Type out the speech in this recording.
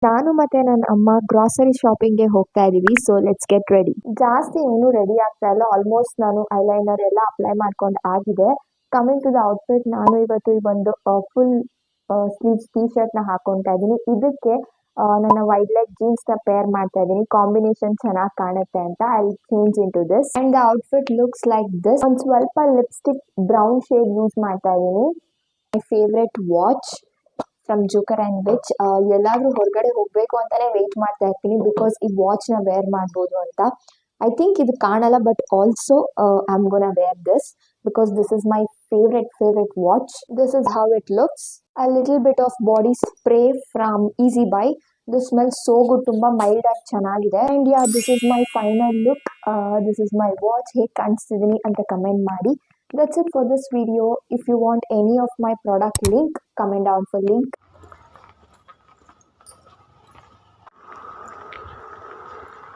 ನಾನು ಮತ್ತೆ ನನ್ನ ಅಮ್ಮ ಗ್ರಾಸರಿ ಶಾಪಿಂಗ್ಗೆ ಹೋಗ್ತಾ ಇದೀವಿ. So let's get ready. ಜಾಸ್ತಿ ಏನು ರೆಡಿ ಆಗ್ತಾ ಇಲ್ಲ. ಆಲ್ಮೋಸ್ಟ್ ನಾನು ಐಲೈನರ್ ಎಲ್ಲ ಅಪ್ಲೈ ಮಾಡ್ಕೊಂಡು ಆಗಿದೆ. ಕಮಿಂಗ್ ಟು ದ ಔಟ್ಫಿಟ್, ನಾನು ಇವತ್ತು ಈ ಒಂದು ಫುಲ್ ಸ್ಲೀವ್ಸ್ ಟೀ ಶರ್ಟ್ ನ ಹಾಕೊಂತಾ ಇದ್ದೀನಿ. ಇದಕ್ಕೆ ನನ್ನ ವೈಡ್ ಲೆಗ್ ಜೀನ್ಸ್ ನ ಪೇರ್ ಮಾಡ್ತಾ ಇದ್ದೀನಿ. ಕಾಂಬಿನೇಷನ್ ಚೆನ್ನಾಗಿ ಕಾಣುತ್ತೆ ಅಂತ I change in to this and the outfit looks like this. ಒಂದು ಸ್ವಲ್ಪ ಲಿಪ್ಸ್ಟಿಕ್ ಬ್ರೌನ್ ಶೇಡ್ ಯೂಸ್ ಮಾಡ್ತಾ ಇದ್ದೀನಿ. My favourite watch from Joker and Witch. ಎಲ್ಲಾದ್ರೂ ಹೊರಗಡೆ ಹೋಗಬೇಕು ಅಂತಾನೆ ವೆಯ್ಟ್ ಮಾಡ್ತಾ ಇರ್ತೀನಿ ಬಿಕಾಸ್ ಈ ವಾಚ್ನ ವೇರ್ ಮಾಡ್ಬೋದು ಅಂತ. ಐ ಥಿಂಕ್ ಇದು ಕಾಣಲ್ಲ, but also I am gonna wear this because this is my favourite watch. This is how it looks. A little bit of body spray from Easy Buy. This smell so good. ತುಂಬಾ mild ಆಗಿ ಚೆನ್ನಾಗಿದೆ. And yeah, this is my final look. This is my watch. ಹೇಗೆ ಕಾಣಿಸ್ತಿದ್ದೀನಿ ಅಂತ comment ಮಾಡಿ. That's it for this video. If you want any of my product link, comment down for link.